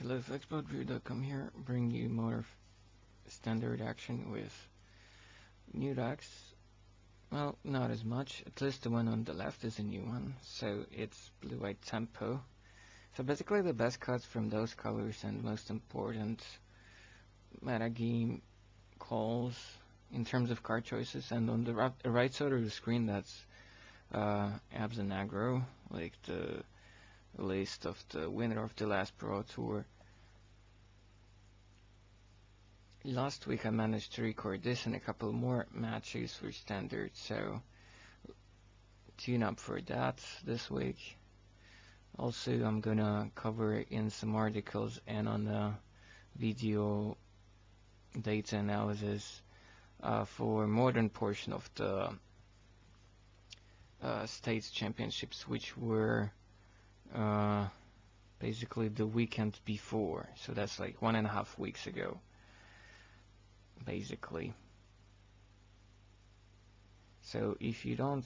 Hello, FlexBoatBrew.com here, bring you more standard action with new decks. Well, not as much, at least the one on the left is a new one, so it's Blue-White Tempo. So basically the best cards from those colors and most important metagame calls in terms of card choices. And on the right side of the screen, that's Abzan Aggro, like the list of the winner of the last Pro Tour. Last week I managed to record this and a couple more matches for standard, so tune up for that this week. Also, I'm gonna cover in some articles and on the video data analysis for modern portion of the States Championships, which were basically the weekend before, so that's like 1.5 weeks ago basically. So if you don't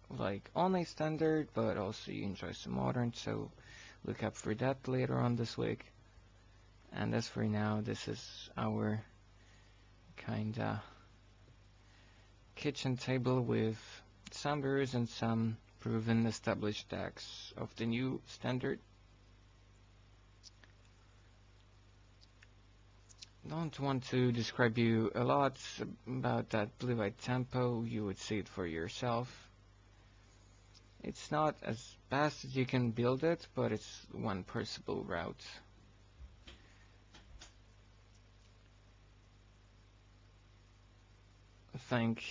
like only standard but also you enjoy some modern, so look up for that later on this week. And as for now, this is our kinda kitchen table with some brews and some proven established decks of the new standard. Don't want to describe you a lot about that Blue-White Tempo, you would see it for yourself. It's not as fast as you can build it, but it's one possible route. I think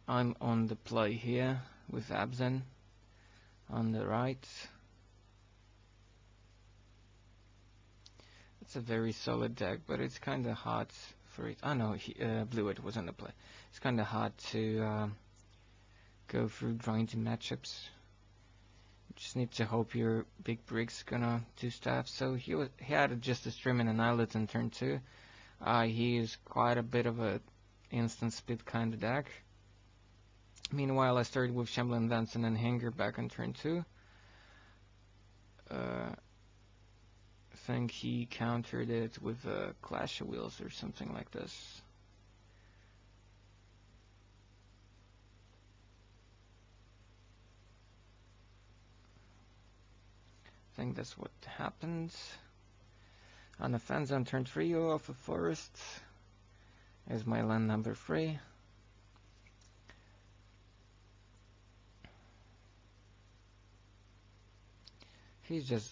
I'm on the play here with Abzan on the right. It's a very solid deck, but it's kind of hard for it. Oh no, Blue-White was on the play. It's kind of hard to go through grinding matchups. You just need to hope your big brick's gonna do stuff. So he had just a stream and an islet in turn 2. He is quite a bit of a instant speed kind of deck. Meanwhile, I started with Shambling Dance and then Hanger back on turn 2. I think he countered it with a Clash of Wheels or something like this. I think that's what happened. On the fence on turn 3 off a forest is my land number 3. He's just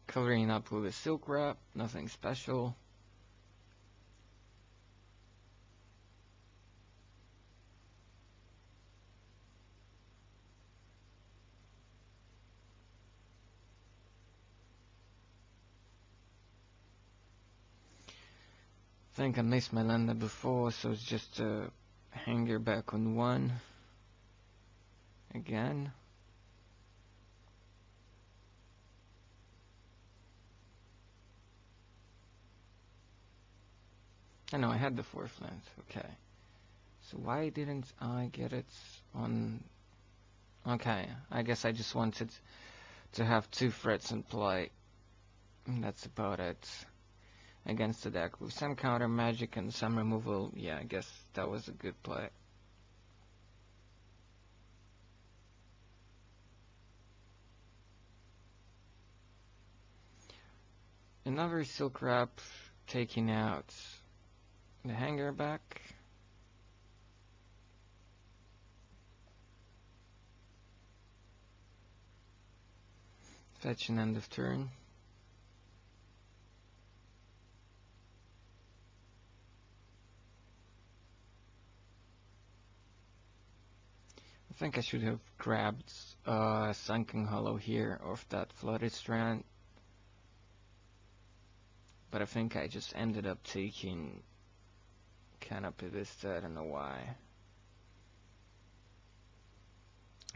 covering up with a silk wrap, nothing special. I think I missed my lander before, so it's just a hanger back on 1 again. I know I had the 4th land, okay. So why didn't I get it on... Okay, I guess I just wanted to have 2 threats in play. That's about it. Against the deck with some counter magic and some removal, yeah, I guess that was a good play. Another silk wrap taking out the hanger back. Fetch an end of turn. I think I should have grabbed Sunken Hollow here off that Flooded Strand. But I think I just ended up taking Canopy Vista, I don't know why.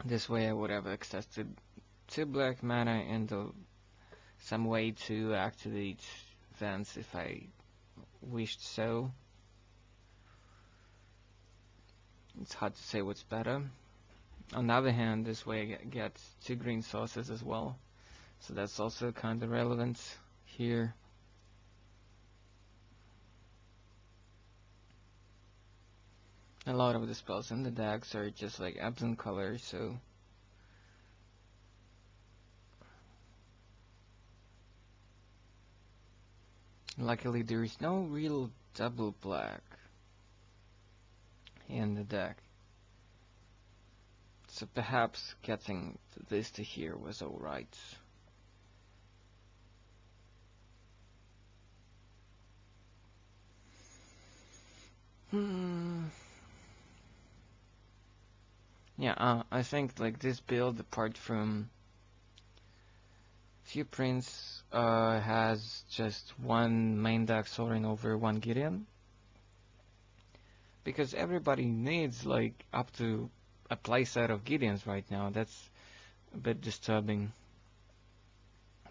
This way I would have access to 2 black mana and some way to activate Vents if I wished so. It's hard to say what's better. On the other hand, this way I get 2 green sources as well, so that's also kind of relevant here. A lot of the spells in the decks are just like Abzan color, so luckily there is no real double black in the deck. So perhaps getting this to here was alright. Yeah, I think like this build, apart from few prints, has just one main deck soaring over one Gideon. Because everybody needs like up to a playset of Gideons right now. That's a bit disturbing.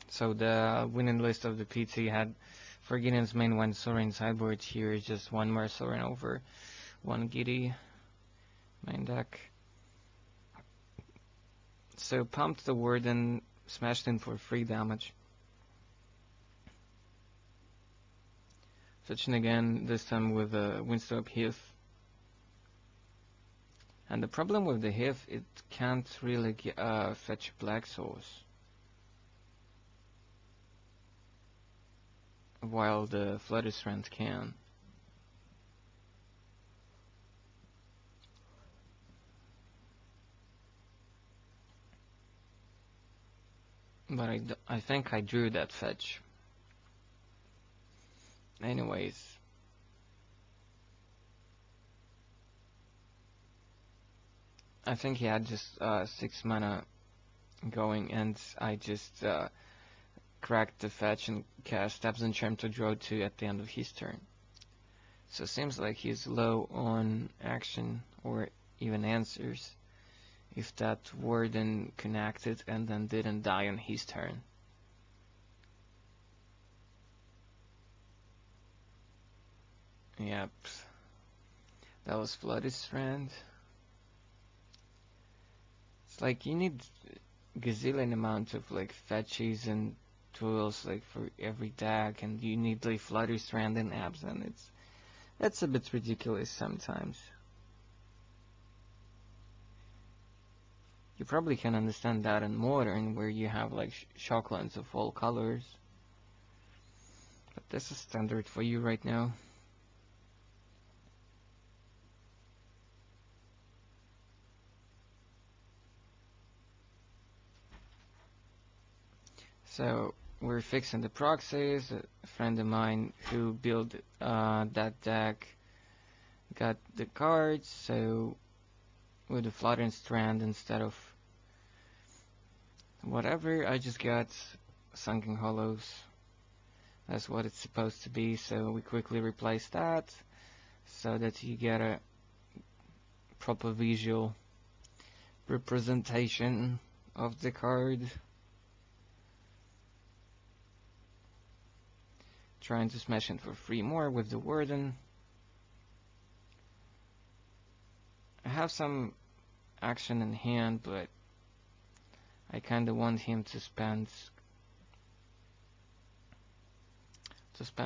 So the winning list of the PT had for Gideon's main one soaring sideboard. Here is just one more soaring over one Giddy main deck. So pumped the Warden, smashed in for 3 damage. Fetching again, this time with a Windstorm Heath. And the problem with the Heath, it can't really fetch Black Souls, while the Flooded Strand can. But I think I drew that fetch. Anyways. I think he had just 6 mana going, and I just cracked the fetch and cast Abzan Charm to draw 2 at the end of his turn. So it seems like he's low on action or even answers if that Warden connected and then didn't die on his turn. Yep. That was Flooded Strand. It's like you need gazillion amount of like fetches and tools like for every deck, and you need like Flooded Strand and Abzan. That's a bit ridiculous sometimes. You probably can understand that in Modern, where you have like shocklands of all colors. But this is standard for you right now. So we're fixing the proxies. A friend of mine who built that deck got the cards, so with the Flooded Strand instead of whatever, I just got Sunken Hollows. That's what it's supposed to be, so we quickly replace that so that you get a proper visual representation of the card. Trying to smash in for 3 more with the Warden. I have some action in hand, but I kinda want him to spend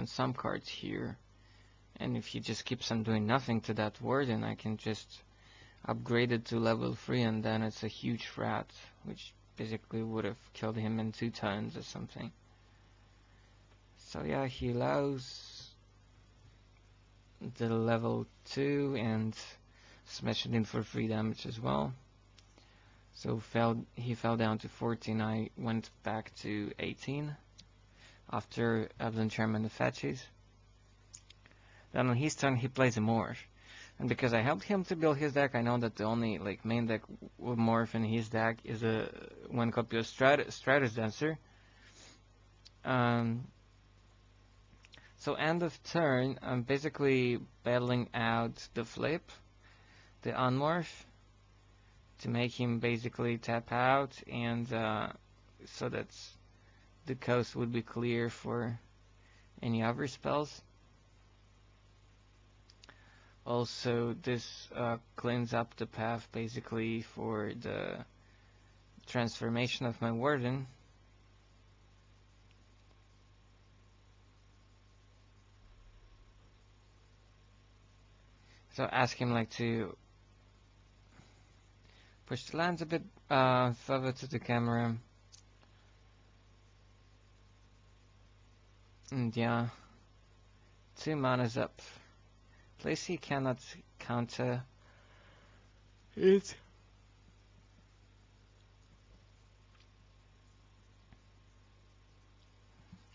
some cards here. And if he just keeps on doing nothing to that Warden, I can just upgrade it to level 3, and then it's a huge threat, which basically would have killed him in 2 turns or something. So yeah, he allows the level 2 and smashed it in for 3 damage as well. So he fell down to 14. I went back to 18 after Abzan Charm and the fetches. Then on his turn he plays a Morph. And because I helped him to build his deck, I know that the only like main deck with Morph in his deck is a 1 copy of Stratus Dancer. So end of turn, I'm basically battling out the flip, the unmorph, to make him basically tap out, and so that the coast would be clear for any other spells. Also, this cleans up the path basically for the transformation of my Warden. So ask him like to push the lands a bit further to the camera. And yeah, 2 mana's up. At least he cannot counter it.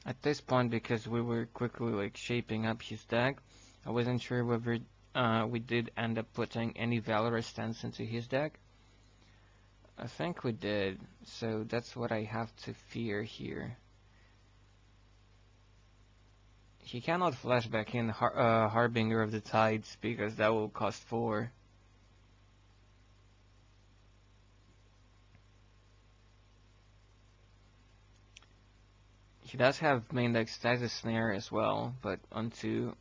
At this point, because we were quickly like shaping up his deck, I wasn't sure whether we did end up putting any Valorous stance into his deck. I think we did, so that's what I have to fear here. He cannot flash back in Harbinger of the Tides because that will cost 4. He does have main deck Stasis Snare as well, but onto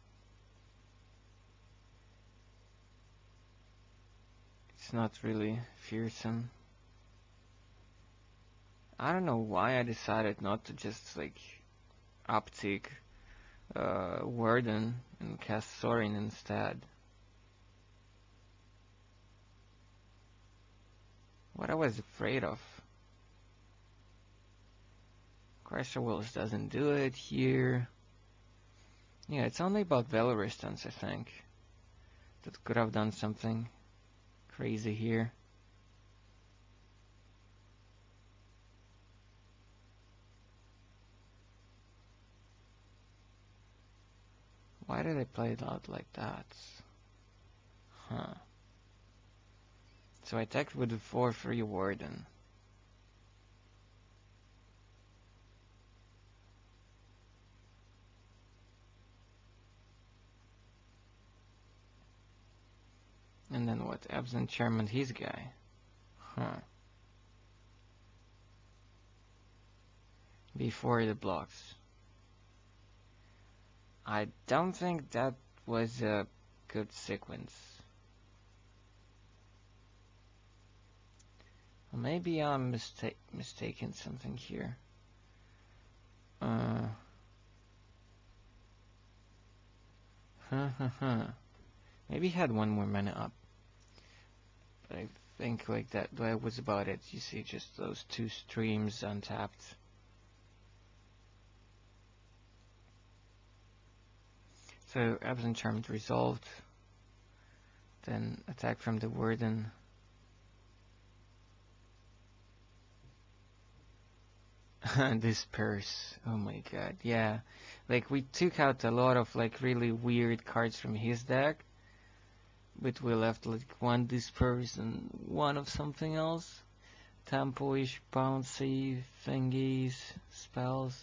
it's not really fearsome. I don't know why I decided not to just like Optic Warden and cast Sorin instead. What I was afraid of. Crusher Wills doesn't do it here. Yeah, it's only about Veil Resistance, I think. That could have done something crazy here. Why did I play it out like that? Huh. So I attacked with the 4/3 Warden. And then what? Abzan Chairman, his guy. Huh. Before the blocks. I don't think that was a good sequence. Well, maybe I'm mistaken something here. Maybe he had one more mana up. But I think like that was about it. You see just those 2 streams untapped. So Absent Charmed resolved. Then attack from the Warden. Disperse. Oh my god, yeah. Like we took out a lot of like really weird cards from his deck. But we left like 1 Disperse and 1 of something else. Tempo-ish, bouncy, thingies, spells.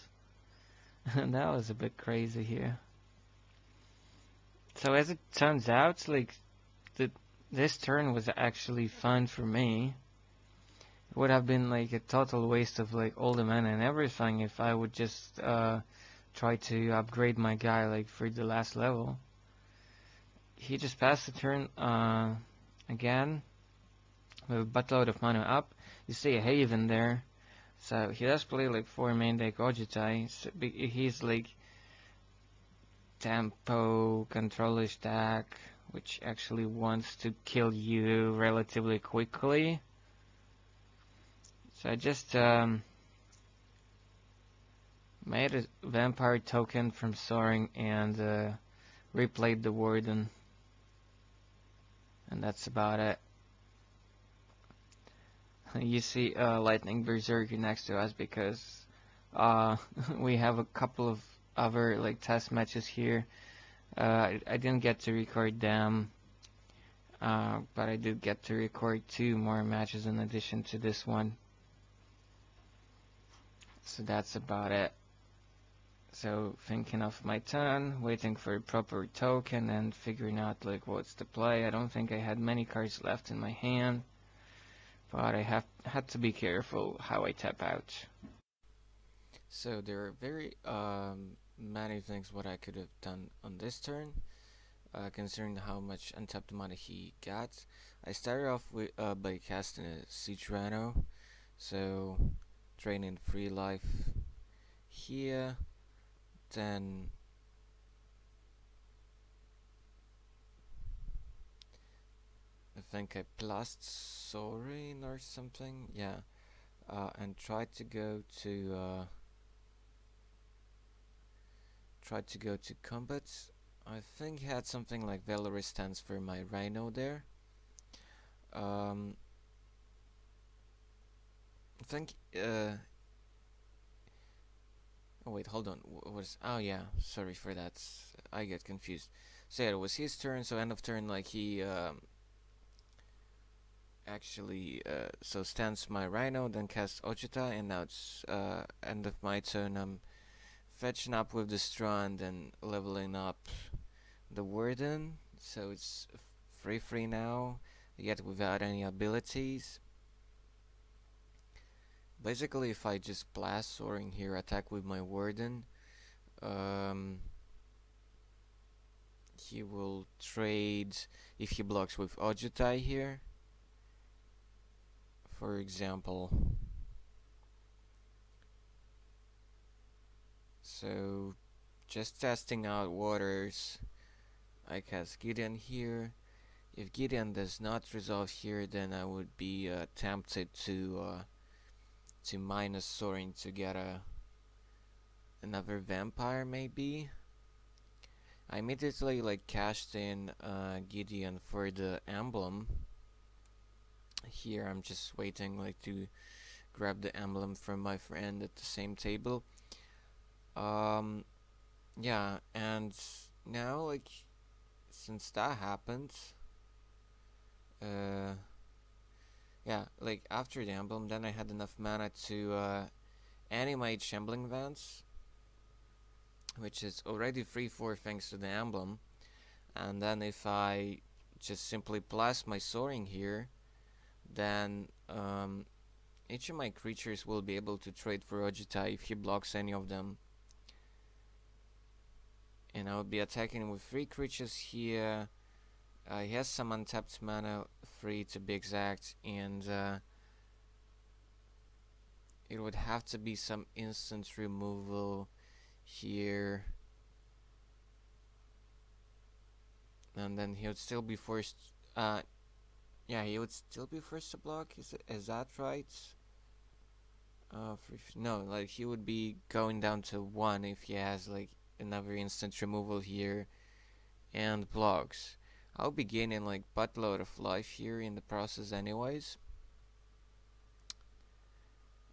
And that was a bit crazy here. So as it turns out, like this turn was actually fun for me. It would have been like a total waste of like all the mana and everything if I would just try to upgrade my guy like for the last level. He just passed the turn again with a buttload of mana up. You see a Haven there. So he does play like 4 main deck Ojutai. So he's like tempo controlish deck, which actually wants to kill you relatively quickly. So I just made a vampire token from Soaring and replayed the Warden. And that's about it. You see Lightning Berserker next to us because we have a couple of other like test matches here. I didn't get to record them, but I did get to record 2 more matches in addition to this one. So that's about it. So thinking of my turn, waiting for a proper token and figuring out like what's the play. I don't think I had many cards left in my hand, but I had to be careful how I tap out. So there are very many things what I could have done on this turn, considering how much untapped mana he got. I started off with by casting a Siege Rhino, so draining 3 life here, then I think I plus Sorin or something. Yeah. And tried to go to combat. I think he had something like Valorous stance for my Rhino there. I think oh wait, hold on. Oh yeah, sorry for that. I get confused. So yeah, it was his turn. So end of turn, like he actually so stands my Rhino, then casts Ojutai, and now it's end of my turn. I'm fetching up with the Strand and leveling up the Warden. So it's free now, yet without any abilities. Basically, if I just blast Soaring here, attack with my Warden, he will trade if he blocks with Ojutai here, for example. So, just testing out waters. I cast Gideon here. If Gideon does not resolve here, then I would be tempted to minus Soaring to get another vampire maybe. I immediately like cashed in Gideon for the emblem. Here I'm just waiting like to grab the emblem from my friend at the same table. Yeah, and now like since that happened, yeah, like after the emblem, then I had enough mana to animate Shambling Vance, which is already 3/4 thanks to the emblem. And then if I just simply blast my Soaring here, then each of my creatures will be able to trade for Ojutai if he blocks any of them. And I will be attacking with 3 creatures here. He has some untapped mana, 3 to be exact, and it would have to be some instant removal here. And then he would still be forced. Yeah, he would still be forced to block. Is that right? No, like he would be going down to 1 if he has like another instant removal here and blocks. I'll be gaining like buttload of life here in the process anyways.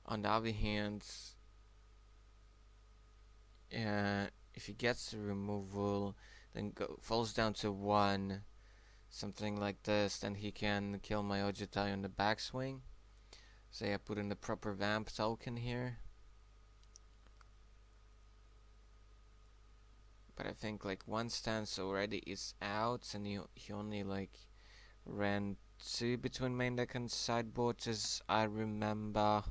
On the other hand, if he gets the removal, then falls down to 1, something like this, then he can kill my Ojutai on the backswing. So I put in the proper vamp token here. But I think like 1 stance already is out, and he only like ran 2 between main deck and sideboard as I remember.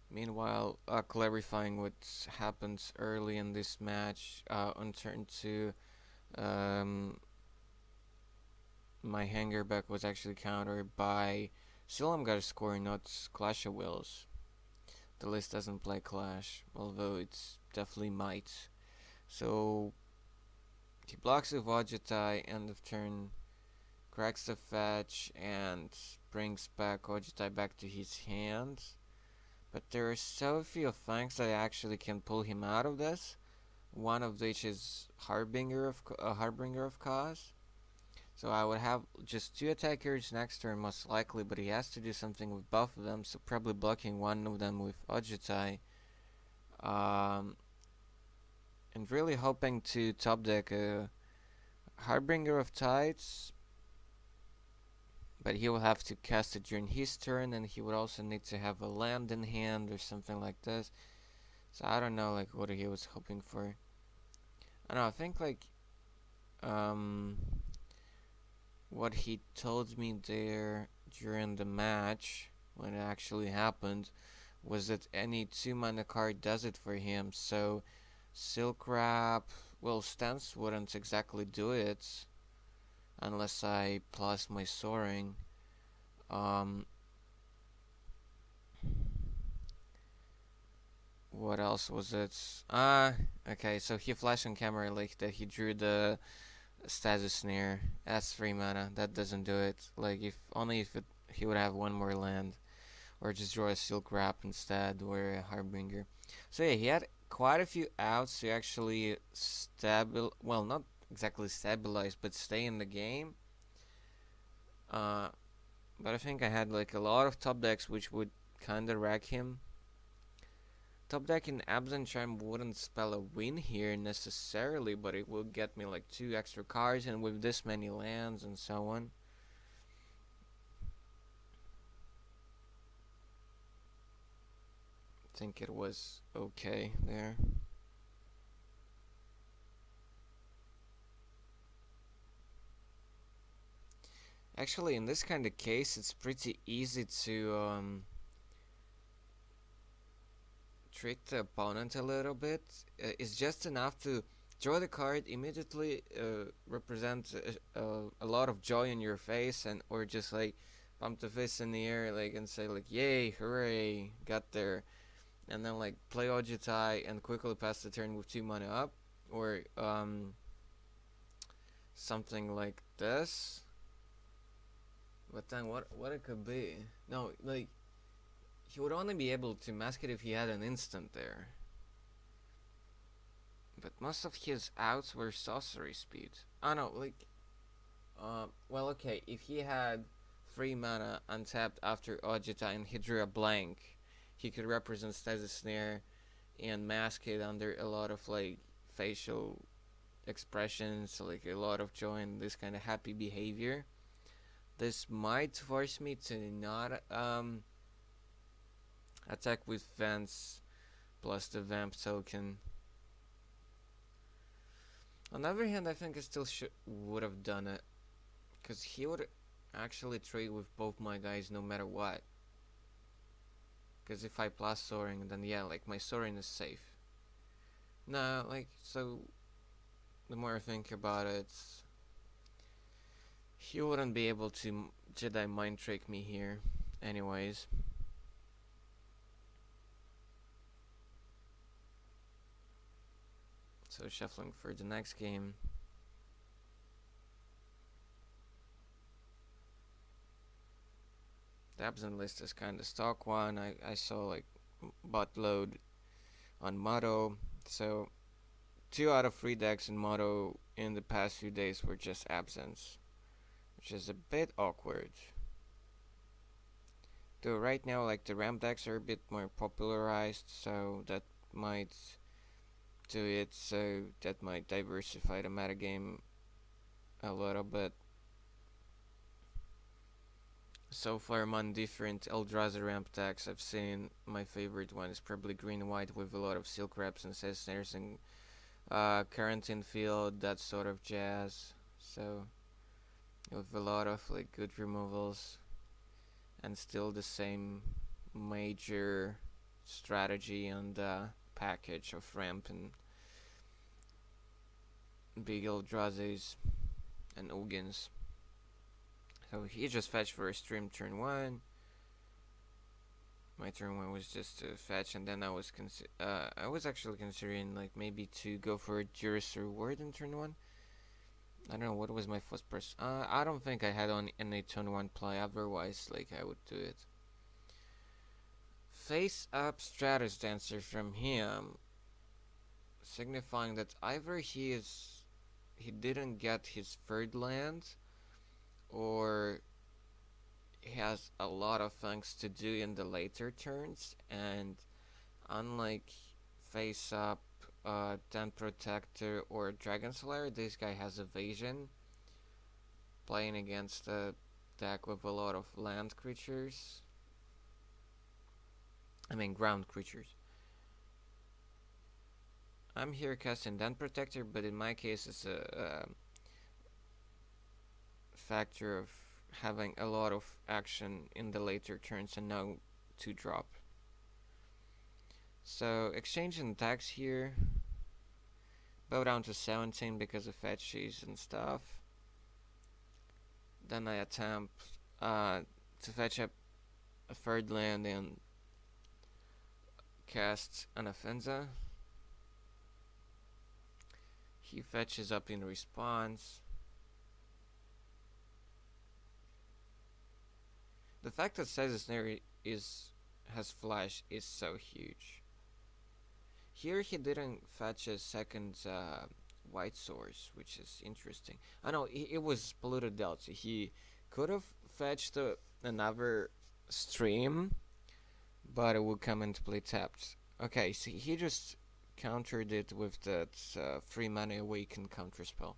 Meanwhile, clarifying what happens early in this match, on turn 2, my Hangerback was actually countered by Silumgar score, not Clash of Wills. The list doesn't play Clash, although it's definitely might. So he blocks with Ojutai, end of turn, cracks the fetch, and brings back Ojutai back to his hand. But there are so few things that I actually can pull him out of this. One of which is Harbinger of Cause. So I would have just 2 attackers next turn most likely, but he has to do something with both of them, so probably blocking one of them with Ojutai. And really hoping to top deck a Harbinger of Tides, but he will have to cast it during his turn, and he would also need to have a land in hand or something like this. So I don't know like what he was hoping for. I don't know, I think like what he told me there during the match when it actually happened was that any 2 mana card does it for him. So Silk Wrap, well, Stance wouldn't exactly do it unless I plus my Soaring. What else was it? Okay, so he flashed on camera like that he drew the Stasis Snare. That's 3 mana. That doesn't do it. Like, if only if he would have one more land. Or just draw a Silk Wrap instead, or a Harbinger. So yeah, he had quite a few outs to actually well, not exactly stabilize, but stay in the game. But I think I had like a lot of top decks which would kinda wreck him. Top deck in Abzan Charm wouldn't spell a win here necessarily, but it will get me like 2 extra cards, and with this many lands and so on. I think it was okay there. Actually, in this kind of case, it's pretty easy to trick the opponent a little bit. It's just enough to draw the card, immediately represent a lot of joy in your face, and or just like pump the fist in the air, like, and say like, "Yay, hooray, got there!" And then like play Ojutai and quickly pass the turn with 2 mana up, or something like this. But then what it could be? No, like, he would only be able to mask it if he had an instant there. But most of his outs were sorcery speed. Oh no, like, well, okay, if he had 3 mana untapped after Ojutai and he drew a blank, he could represent Stasis Snare and mask it under a lot of like facial expressions, like a lot of joy and this kind of happy behavior. This might force me to not attack with Fence plus the Vamp token. On the other hand, I think I still would have done it, because he would actually trade with both my guys no matter what. Because if I plus Soaring, then yeah, like, my Soaring is safe. No, like, so the more I think about it, he wouldn't be able to Jedi Mind Trick me here anyways. So shuffling for the next game. The Abzan list is kind of stock one. I saw like buttload on Moto. So 2 out of 3 decks in Moto in the past few days were just Abzans, which is a bit awkward. Though right now, like, the ramp decks are a bit more popularized, so that might do it. So that might diversify the metagame a little bit. So far among different Eldrazi ramp decks I've seen, my favorite one is probably green-white with a lot of Silk Wraps and Snares and Quarantine Field, that sort of jazz. So with a lot of like good removals and still the same major strategy and package of ramp and big Eldrazi's and Ugins. So he just fetched for a stream turn 1. My turn 1 was just to fetch, and then I was actually considering like maybe to go for a Juris Reward in turn 1. I don't know, what was my first person? I don't think I had on any turn 1 play, otherwise like I would do it. Face up Stratus Dancer from him, signifying that either he didn't get his 3rd land, or he has a lot of things to do in the later turns, and unlike face up Den Protector or Dragon Slayer, this guy has evasion, playing against a deck with a lot of land creatures. I mean ground creatures. I'm here casting Den Protector, but in my case it's a factor of having a lot of action in the later turns and no 2-drop. So exchanging attacks here. Bow down to 17 because of fetches and stuff. Then I attempt to fetch up a 3rd land and cast an Offensa. He fetches up in response. The fact that Sizes Snare has flash is so huge. Here he didn't fetch a second white source, which is interesting. I know it was polluted delta. He could have fetched another stream, but it would come into play tapped. Okay, so he just countered it with that 3 mana awaken counterspell.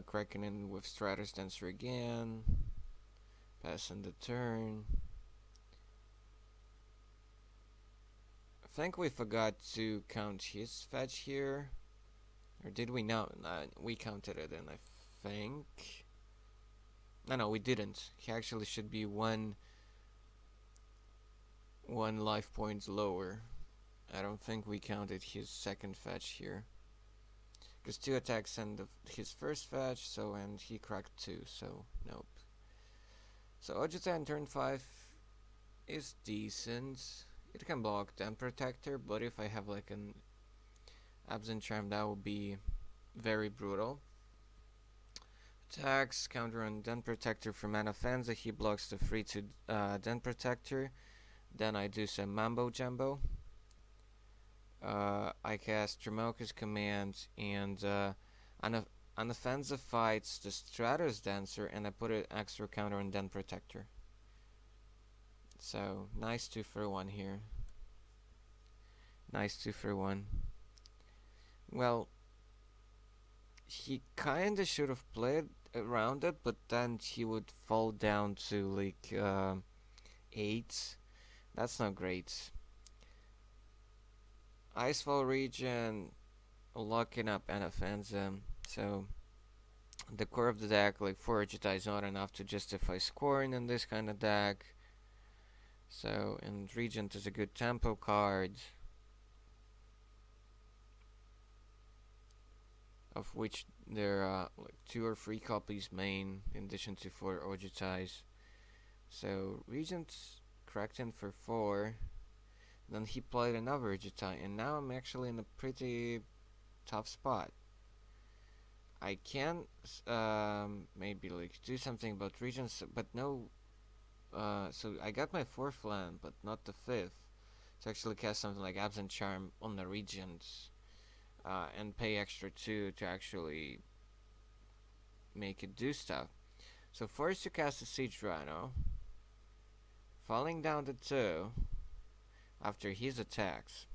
Cracking in with Stratus Dancer again. Passing the turn. I think we forgot to count his fetch here. Or did we? No, we counted it in, I think. No, we didn't. He actually should be one life point lower. I don't think we counted his second fetch here. Because 2 attacks and his first fetch, and he cracked 2, so nope. So Ojutai on turn 5 is decent. It can block Den Protector, but if I have like an Abzan Charm, that would be very brutal. Attacks, counter on Den Protector for Mana Fenza. He blocks the 3/2 Den Protector. Then I do some Mambo Jumbo. I cast Tremoka's Command, and on the Fenza fights the Stratos Dancer, and I put an extra counter on Den Protector. So, nice 2 for 1 here. Nice 2 for 1. Well, he kinda should have played around it, but then he would fall down to like 8. That's not great. Icefall region, locking up Anafenza, so the core of the deck, like 4 Ojutai, is not enough to justify scoring in this kind of deck. So, and Regent is a good tempo card, of which there are like 2 or 3 copies main, in addition to 4 Ojutais. So, Regent cracked in for 4. Then he played another Ojutai, and now I'm actually in a pretty tough spot. I can maybe like do something about Regents, but no. So I got my 4th land, but not the 5th. To actually cast something like Absent Charm on the Regents, and pay extra 2 to actually make it do stuff. So forced to cast a Siege Rhino, falling down to 2 after his attacks.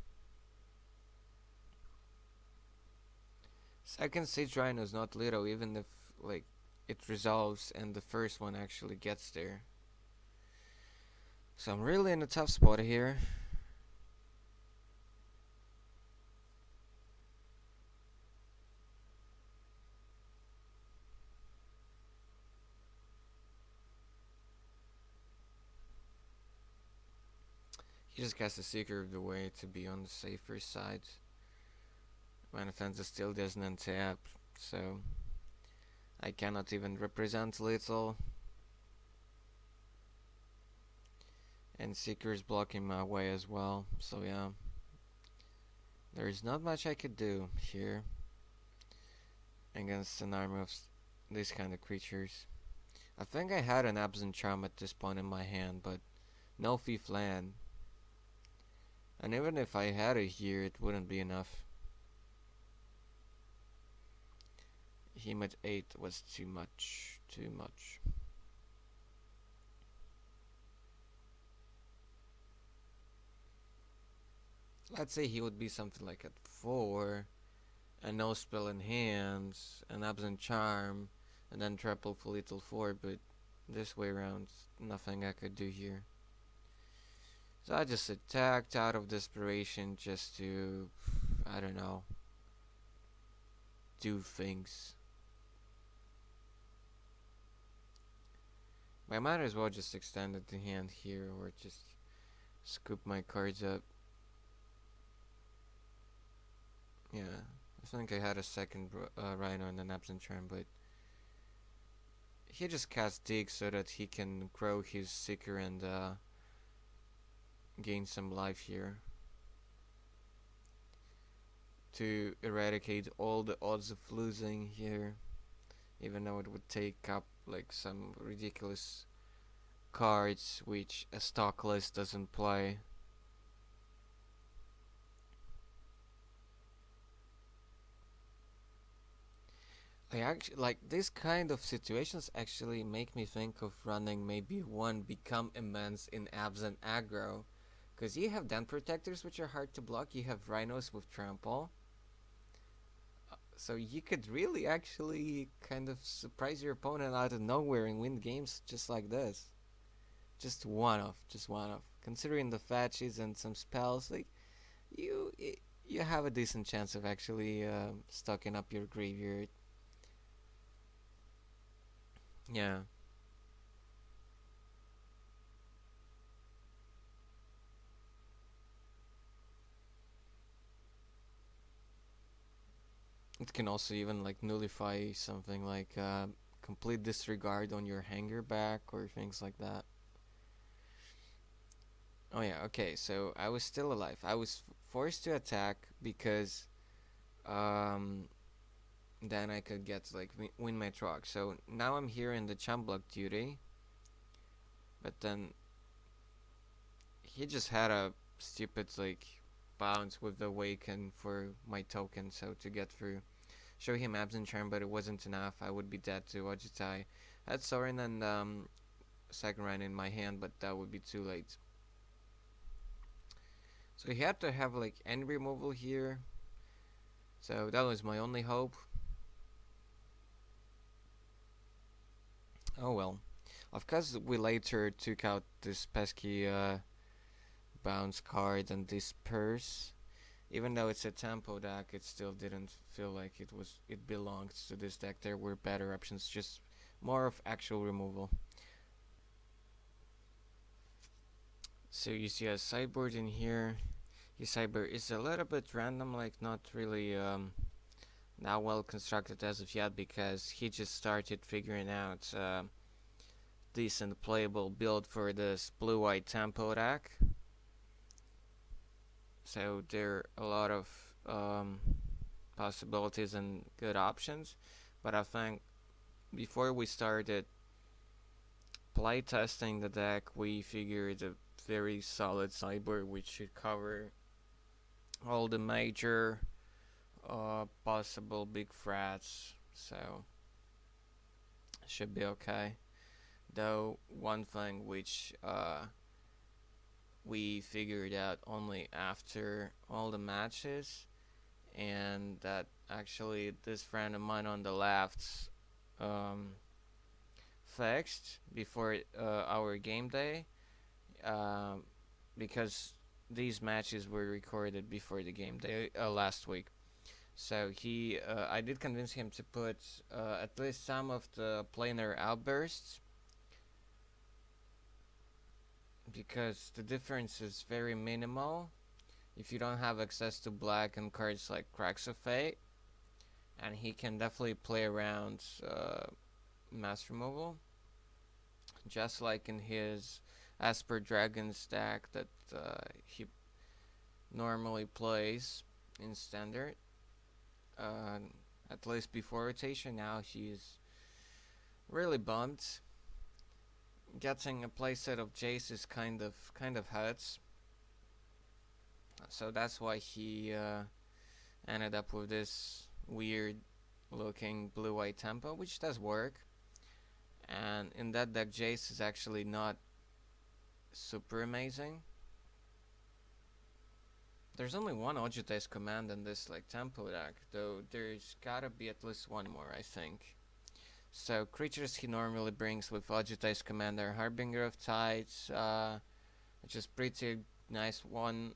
Second Siege Rhino is not little, even if like it resolves and the first one actually gets there. So I'm really in a tough spot here. He just casts a Seeker of the Way to be on the safer side. Mana Fenza still doesn't untap, so I cannot even represent little. And Seeker is blocking my way as well, so yeah. There is not much I could do here against an army of these kind of creatures. I think I had an Absent Charm at this point in my hand, but no 5th land. And even if I had it here, it wouldn't be enough. Him at 8 was too much. Let's say he would be something like at 4, and no spell in hand, an Absent Charm, and then triple for little 4, but this way around, nothing I could do here. So I just attacked out of desperation just to, I don't know, do things. I might as well just extend the hand here, or just scoop my cards up. Yeah, I think I had a second Rhino and an Absent Charm, but he just casts Dig so that he can grow his Seeker and gain some life here to eradicate all the odds of losing here, even though it would take up like some ridiculous cards which a stock list doesn't play. I actually like this kind of situations actually make me think of running maybe one become immense in Abzan Aggro. Because you have den protectors which are hard to block, you have rhinos with trample. So you could really actually kind of surprise your opponent out of nowhere and win games just like this. Just one off. Considering the fetches and some spells, like you you have a decent chance of actually stocking up your graveyard. Yeah. It can also even like nullify something like complete disregard on your hanger back or things like that. Oh yeah, okay. So I was still alive. I was forced to attack because um then I could get like win my truck. So now I'm here in the champ block duty, but then he just had a stupid like bounce with the awaken for my token, so to get through. Show him absent charm, but it wasn't enough. I would be dead to Ojutai. I had Sorin and second round in my hand, but that would be too late. So he had to have like end removal here. So that was my only hope. Oh well. Of course, we later took out this pesky bounce card and this purse. Even though it's a tempo deck, it still didn't feel like it belonged to this deck. There were better options, just more of actual removal. So you see a sideboard in here. His sideboard is a little bit random, like not really not well constructed as of yet, because he just started figuring out decent playable build for this blue-white tempo deck. So there are a lot of possibilities and good options, but I think before we started playtesting the deck, we figured a very solid sideboard which should cover all the major possible big threats, so should be okay. Though one thing which we figured out only after all the matches, and that actually this friend of mine on the left um, fixed before our game day, um, because these matches were recorded before the game day last week. So I did convince him to put at least some of the planar outbursts, because the difference is very minimal if you don't have access to black and cards like Cracks of Fate, and he can definitely play around mass removal, just like in his Asper Dragon stack that he normally plays in standard. Uh, at least before rotation, now he's really bummed. Getting a playset of Jace is kind of hurts. So that's why he ended up with this weird looking blue-white tempo, which does work. And in that deck, Jace is actually not super amazing. There's only one Ojutai's command in this like tempo deck, though there's gotta be at least one more, I think. So creatures he normally brings with Ojutai's command are Harbinger of Tides, which is pretty nice one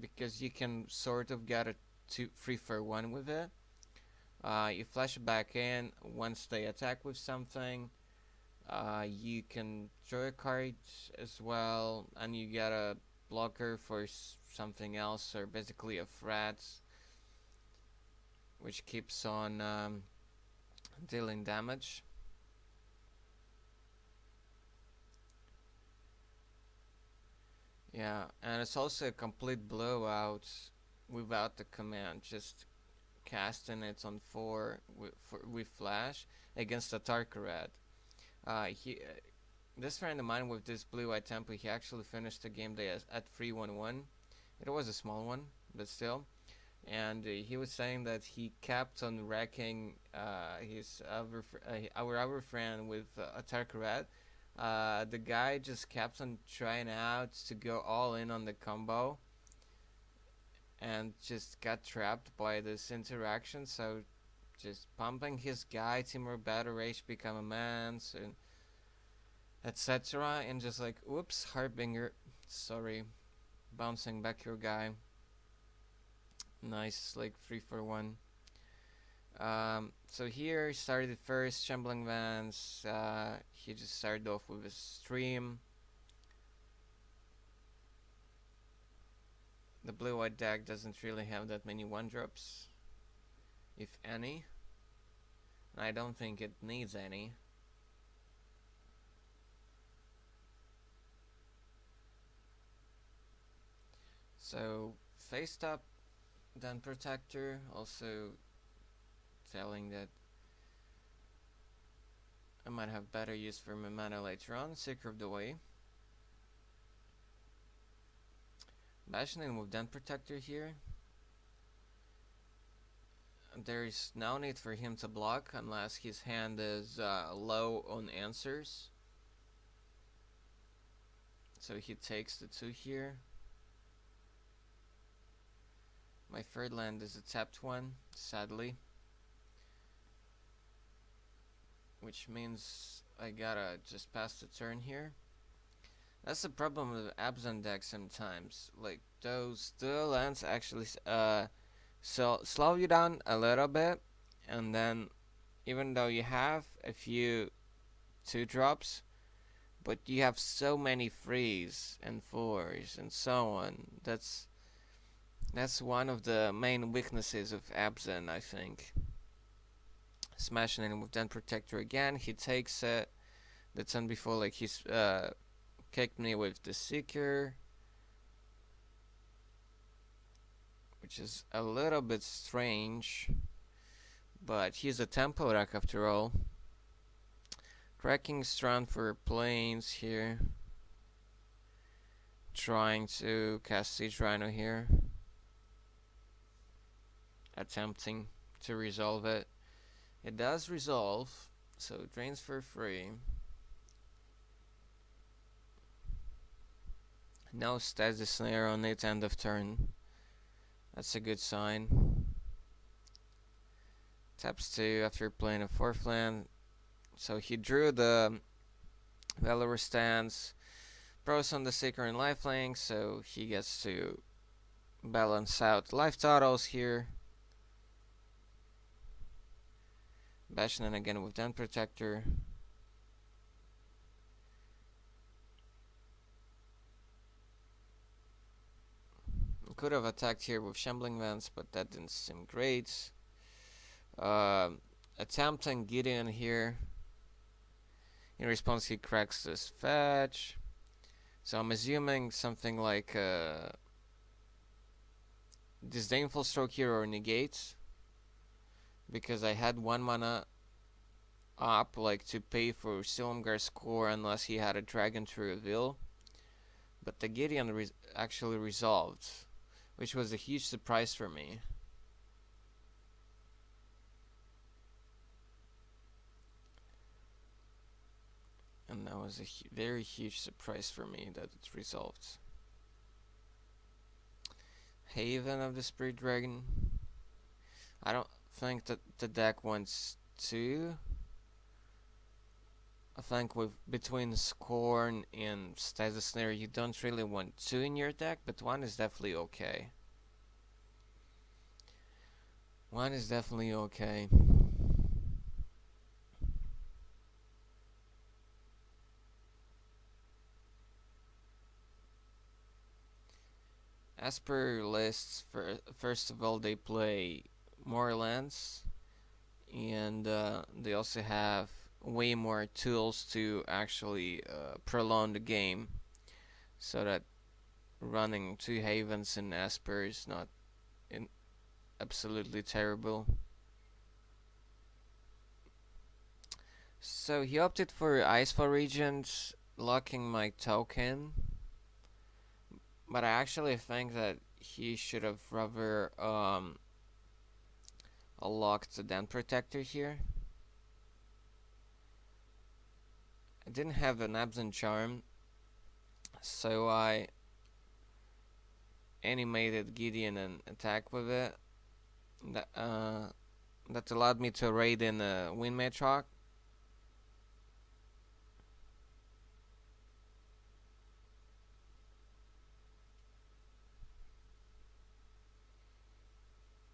because you can sort of get a 3 for 1 with it. You flash it back in once they attack with something. You can draw a card as well, and you get a blocker for something else, or basically a threat, which keeps on dealing damage. Yeah, and it's also a complete blowout without the command, just casting it on 4 with flash against a Tarkarat. this friend of mine with this blue-white tempo, he actually finished the game day at 3-1-1. It was a small one, but still. And he was saying that he kept on wrecking our other friend with a Tarkaret. The guy just kept on trying out to go all in on the combo and just got trapped by this interaction. So just pumping his guy, Timur Battle Rage become a man, and etc. And just like, oops, Harbinger, sorry, bouncing back your guy. Nice, like 3-4-1. So here he started first, Shambling Vans. He just started off with a stream. The blue-white deck doesn't really have that many 1-drops, if any. And I don't think it needs any. So face up, then Protector, also telling that I might have better use for my mana later on. Seeker of the Way. Bashing in with Den Protector here. There's no need for him to block unless his hand is low on answers. So he takes the 2 here. My third land is a tapped one, sadly. Which means I gotta just pass the turn here. That's the problem with Abzan decks sometimes. Like, those dual lands actually slow you down a little bit. And then, even though you have a few 2-drops, but you have so many 3s and 4s and so on. That's one of the main weaknesses of Abzan, I think. Smashing in with Den Protector again. He takes it. The turn before, like, he's kicked me with the Seeker, which is a little bit strange, but he's a tempo deck after all. Cracking Strand for planes here. Trying to cast Siege Rhino here. Attempting to resolve it. It does resolve, so it drains for free. No Stasis Snare on it, end of turn. That's a good sign. Taps 2 after playing a 4th land. So he drew the Valor Stance. Pros on the Seeker and Lifelink, so he gets to balance out life totals here. Bashing in again with Den Protector. Could have attacked here with Shambling Vents, but that didn't seem great. Attempting Gideon here. In response, he cracks this fetch. So I'm assuming something like Disdainful Stroke here or Negate. Because I had 1 mana up, like, to pay for Silumgar's core unless he had a dragon to reveal. But the Gideon actually resolved, which was a huge surprise for me. And that was a very huge surprise for me that it resolved. Haven of the Spirit Dragon. I don't think that the deck wants 2. I think with between Scorn and Stasis Snare, you don't really want 2 in your deck, but 1 is definitely okay. 1 is definitely okay. As per lists, first of all, they play more lands, and they also have way more tools to actually prolong the game, so that running 2 Havens in Esper is not absolutely terrible. So he opted for Icefall Regent. locking my token, but I actually think that he should have rather locked the Den Protector here. I didn't have an Abzan Charm, so I animated Gideon and attack with it. That allowed me to raid in a Wind Matrock.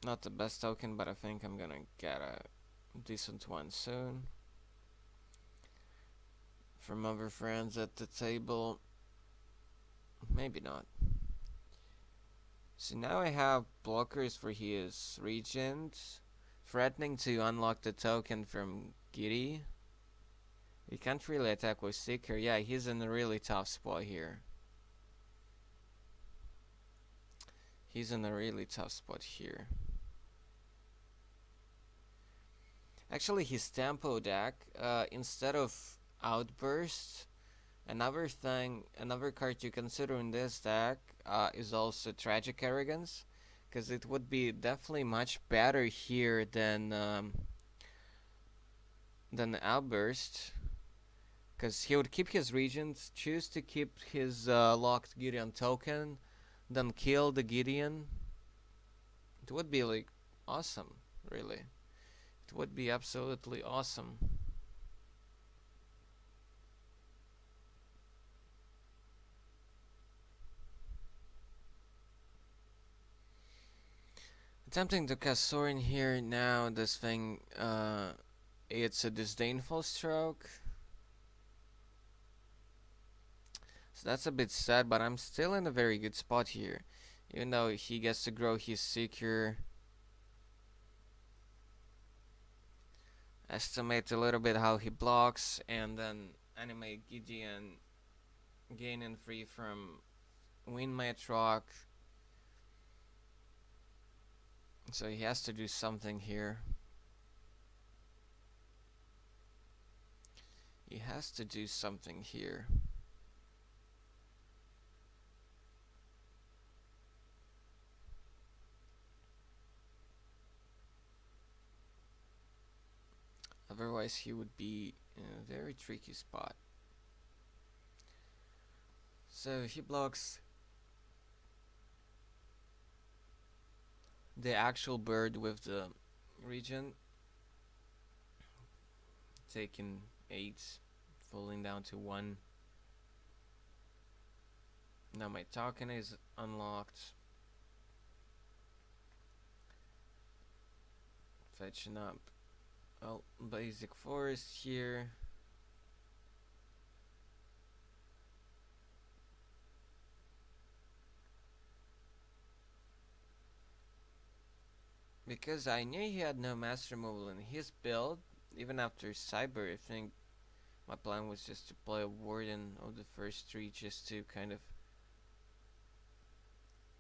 Not the best token, but I think I'm gonna get a decent one soon. From other friends at the table. Maybe not. So now I have blockers for his Regent, threatening to unlock the token from Giddy. He can't really attack with Seeker. Yeah, he's in a really tough spot here. He's in a really tough spot here. Actually, his tempo deck, instead of Outburst, another card to consider in this deck is also Tragic Arrogance, because it would be definitely much better here than Outburst, because he would keep his Regent, choose to keep his locked Gideon token, then kill the Gideon. It would be like awesome, really. It would be absolutely awesome. Attempting to cast Sorin here now. This thing, it's a disdainful stroke. So that's a bit sad, but I'm still in a very good spot here. Even though he gets to grow his Seeker. Estimate a little bit how he blocks, and then animate Gideon gaining free from Wind Matrock. So he has to do something here. He has to do something here. Otherwise he would be in a very tricky spot. So he blocks the actual bird with the Regent, taking 8, falling down to 1. Now my token is unlocked. Fetching up. Well, basic forest here. Because I knew he had no master removal in his build, even after Cyber, I think my plan was just to play a Warden of the first 3 just to kind of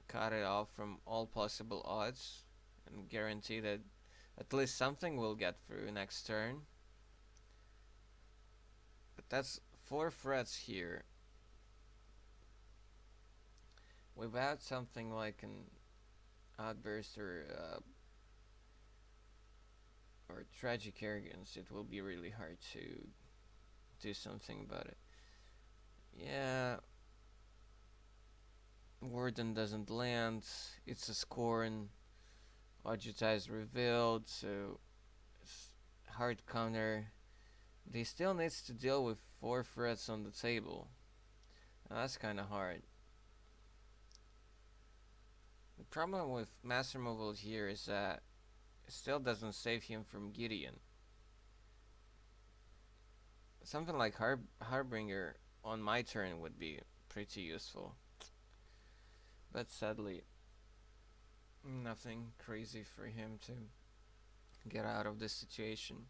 cut it off from all possible odds and guarantee that at least something will get through next turn. But that's 4 threats here. Without something like an Outburst or Tragic Arrogance, it will be really hard to do something about it. Yeah, Warden doesn't land, it's a Scorn, Ojutai is revealed, so it's hard counter. They still needs to deal with 4 threats on the table. Now that's kinda hard. The problem with Master Removal here is that it still doesn't save him from Gideon. Something like Harbinger on my turn would be pretty useful. But sadly, nothing crazy for him to get out of this situation.